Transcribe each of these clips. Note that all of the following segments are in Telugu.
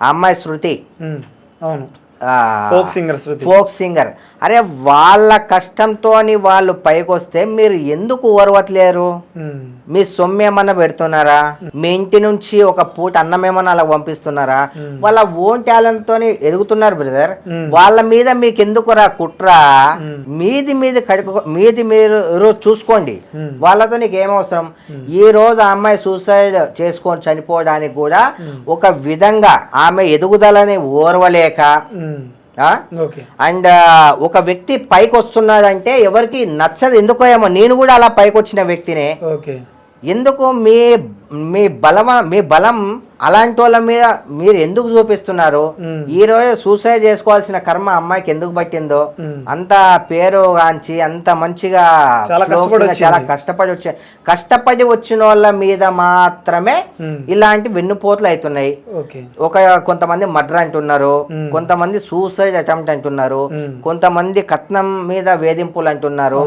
ఆ అమ్మాయి శృతి, అవును, ఫోక్ సింగర్. అరే వాళ్ళ కష్టంతో వాళ్ళు పైకి వస్తే మీరు ఎందుకు ఓర్వట్లేరు? మీ సొమ్ము ఏమన్నా పెడుతున్నారా? మీ ఇంటి నుంచి ఒక పూట అన్నం ఏమన్నా అలా పంపిస్తున్నారా? వాళ్ళ ఓన్ టాలెంట్ తోని ఎదుగుతున్నారు బ్రదర్. వాళ్ళ మీద మీకు ఎందుకు రా కుట్ర? మీది మీరు చూసుకోండి, వాళ్ళతో నీకు ఏమవసరం? ఈ రోజు ఆ అమ్మాయి సూసైడ్ చేసుకొని చనిపోవడానికి కూడా ఒక విధంగా ఆమె ఎదుగుదలని ఓర్వలేక, అండ్ ఒక వ్యక్తి పైకి వస్తున్నాడంటే ఎవరికి నచ్చదు, ఎందుకో ఏమో. నేను కూడా అలా పైకి వచ్చిన వ్యక్తినే. ఎందుకు మీ బలం అలాంటి వాళ్ళ మీద మీరు ఎందుకు చూపిస్తున్నారు? ఈ రోజు సూసైడ్ చేసుకోవాల్సిన కర్మ అమ్మాయికి ఎందుకు పట్టిందో? అంత పేరు గాంచి అంత మంచిగా చాలా కష్టపడి వచ్చిన వాళ్ళ మీద మాత్రమే ఇలాంటి వెన్నుపోట్లు అవుతున్నాయి. కొంతమంది మర్డర్ అంటున్నారు, కొంతమంది సూసైడ్ అటెంప్ట్ అంటున్నారు, కొంతమంది కట్నం మీద వేధింపులు అంటున్నారు.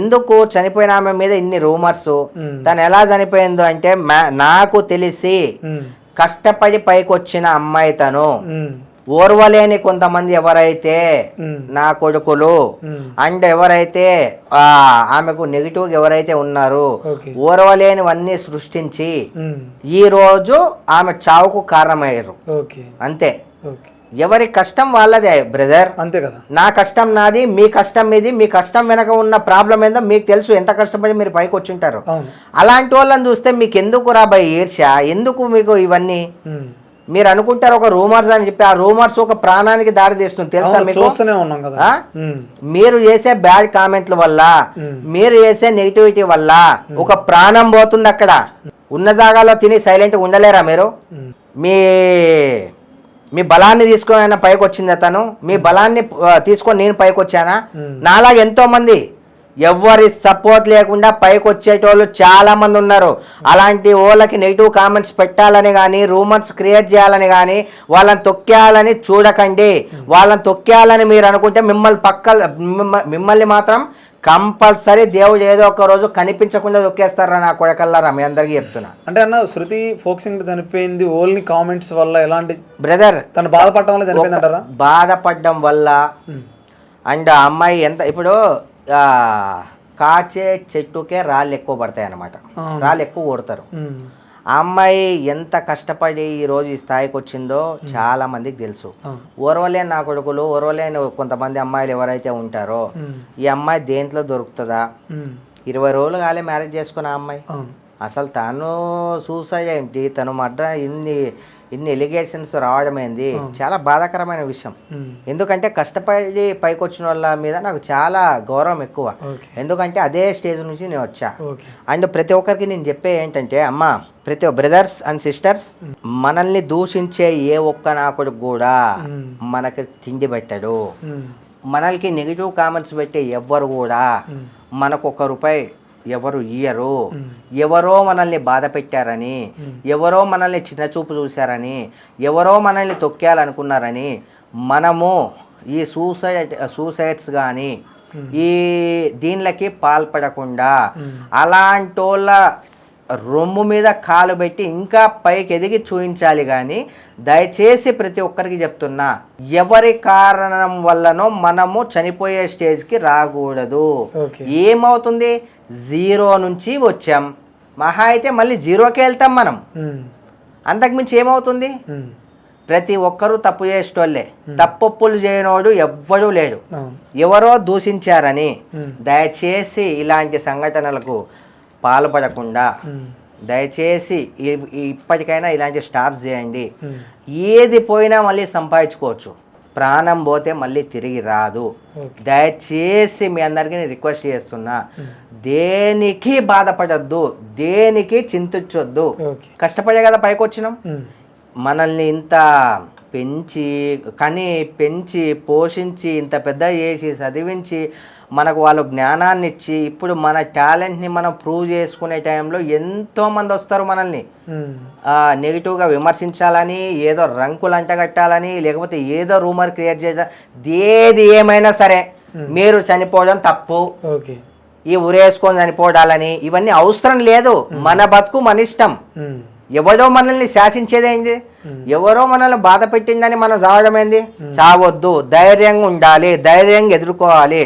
ఎందుకు చనిపోయిన ఆమె మీద ఇన్ని రూమర్స్? తను ఎలా చనిపోయిందో అంటే నాకు తెలిసి కష్టపడి పైకి వచ్చిన అమ్మాయి తను. ఓర్వలేని కొంతమంది ఎవరైతే నా కొడుకులు అండ్ ఎవరైతే ఆమెకు నెగిటివ్ ఎవరైతే ఉన్నారో ఓర్వలేనివన్నీ సృష్టించి ఈ రోజు ఆమె చావుకు కారణమయ్యారు. అంతే, ఎవరి కష్టం వాళ్ళదే బ్రదర్. అంతే కదా, నా కష్టం నాది, మీ కష్టం మీది. మీ కష్టం వెనక ఉన్న ప్రాబ్లం ఏందో మీకు తెలుసు, ఎంత కష్టపడి మీరు పైకి వచ్చింటారు. అలాంటి వాళ్ళని చూస్తే మీకు ఎందుకు రాబాయి ఈర్ష్య? ఎందుకు మీకు ఇవన్నీ? మీరు అనుకుంటారు ఒక రూమర్స్ అని చెప్పి, ఆ రూమర్స్ ఒక ప్రాణానికి దారి తీస్తుంది తెలుసా మీకు? మీరు చేసే బ్యాడ్ కామెంట్ల వల్ల, మీరు చేసే నెగిటివిటీ వల్ల ఒక ప్రాణం పోతుంది అక్కడ. ఉన్న జాగాలో తిని సైలెంట్గా ఉండలేరా మీరు? మీ బలాన్ని తీసుకొని ఆయన పైకి వచ్చింది తను. మీ బలాన్ని తీసుకొని నేను పైకి వచ్చానా? నాలాగా ఎంతో మంది ఎవరి సపోర్ట్ లేకుండా పైకి వచ్చేటోళ్ళు చాలా మంది ఉన్నారు. అలాంటి వాళ్ళకి నెగిటివ్ కామెంట్స్ పెట్టాలని కానీ, రూమర్స్ క్రియేట్ చేయాలని కానీ, వాళ్ళని తొక్కేయాలని చూడకండి. వాళ్ళని తొక్కేయాలని మీరు అనుకుంటే మిమ్మల్ని మాత్రం కంపల్సరీ దేవుడు ఏదో ఒక రోజు కనిపించకుండా దొక్కేస్తారా నా కొడకల్లారా, మీ అందరికీ చెప్తున్నా. అంటే అన్న శృతి ఫోక్ సింగర్ చనిపోయింది ఓన్లీ కామెంట్స్ వల్ల? ఎలాంటి బ్రదర్ తను బాధపడడం వల్ల చనిపోయింది అంటారా? బాధపడడం వల్ల. అండ్ ఆ అమ్మాయి ఎంత ఇప్పుడు కాచే చెట్టుకే రాళ్ళు ఎక్కువ పడతాయి అన్నమాట, రాళ్ళు ఎక్కువ కొడతారు. ఆ అమ్మాయి ఎంత కష్టపడి ఈరోజు ఈ స్థాయికి వచ్చిందో చాలా మందికి తెలుసు. ఓర్వలేని నా కొడుకులు, ఓర్వలేని కొంతమంది అమ్మాయిలు ఎవరైతే ఉంటారో, ఈ అమ్మాయి దేంట్లో దొరుకుతుందా? 20 రోజులు కాలే మ్యారేజ్ చేసుకున్న అమ్మాయి. అసలు తను సూసైడ్ ఏంటి, తను మర్డర్ ఇన్ని ఎలిగేషన్స్ రావడం ఏంది చాలా బాధాకరమైన విషయం. ఎందుకంటే కష్టపడి పైకి వచ్చిన వాళ్ళ మీద నాకు చాలా గౌరవం ఎక్కువ. ఎందుకంటే అదే స్టేజ్ నుంచి నేను వచ్చా. అండ్ ప్రతి ఒక్కరికి నేను చెప్పే ఏంటంటే, అమ్మ ప్రతి బ్రదర్స్ అండ్ సిస్టర్స్, మనల్ని దూషించే ఏ ఒక్క నాకుడు కూడా మనకి తిండి పెట్టడు. మనకి నెగిటివ్ కామెంట్స్ పెట్టే ఎవ్వరు కూడా మనకు ₹1 ఎవరు ఇయ్యరు. ఎవరో మనల్ని బాధ పెట్టారని, ఎవరో మనల్ని చిన్నచూపు చూశారని, ఎవరో మనల్ని తొక్కేయాలనుకున్నారని మనము ఈ సూసైడ్స్ కానీ ఈ దీనిలకి పాల్పడకుండా అలాంటోళ్ళ రొమ్ము మీద కాలు పెట్టి ఇంకా పైకి ఎదిగి చూపించాలి. కానీ దయచేసి ప్రతి ఒక్కరికి చెప్తున్నా, ఎవరి కారణం వల్లనో మనము చనిపోయే స్టేజ్కి రాకూడదు. ఏమవుతుంది, 0 నుంచి వచ్చాం, మహా అయితే మళ్ళీ 0కే వెళ్తాం మనం. అంతకుమించి ఏమవుతుంది? ప్రతి ఒక్కరూ తప్పు చేసేటోళ్ళే, తప్పులు చేయనోడు ఎవ్వడూ లేడు. ఎవరో దూషించారని దయచేసి ఇలాంటి సంఘటనలకు పాల్పడకుండా దయచేసి ఇప్పటికైనా ఇలాంటి స్టాప్స్ చేయండి. ఏది పోయినా మళ్ళీ సంపాదించుకోవచ్చు, ప్రాణం పోతే మళ్ళీ తిరిగి రాదు. దయచేసి మీ అందరికీ నేను రిక్వెస్ట్ చేస్తున్నా, దేనికి బాధపడద్దు, దేనికి చింతించొద్దు. కష్టపడే కదా పైకి వచ్చినాం. మనల్ని ఇంత పెంచి పోషించి ఇంత పెద్ద చేసి చదివించి మనకు వాళ్ళు జ్ఞానాన్ని ఇచ్చి ఇప్పుడు మన టాలెంట్ని మనం ప్రూవ్ చేసుకునే టైంలో ఎంతోమంది వస్తారు మనల్ని నెగిటివ్గా విమర్శించాలని, ఏదో రంకులు అంటగట్టాలని, లేకపోతే ఏదో రూమర్ క్రియేట్ చేయాలి. ఏది ఏమైనా సరే మీరు చనిపోవడం తప్పు, ఈ ఉరేసుకొని చనిపోవడాలని ఇవన్నీ అవసరం లేదు. మన బతుకు మన ఇష్టం. ఎవడో మనల్ని శాసించేదేంటి, ఎవరో మనల్ని బాధ పెట్టిందని మనం చావడం ఏంది? చావొద్దు, ధైర్యంగా ఉండాలి, ధైర్యంగా ఎదుర్కోవాలి.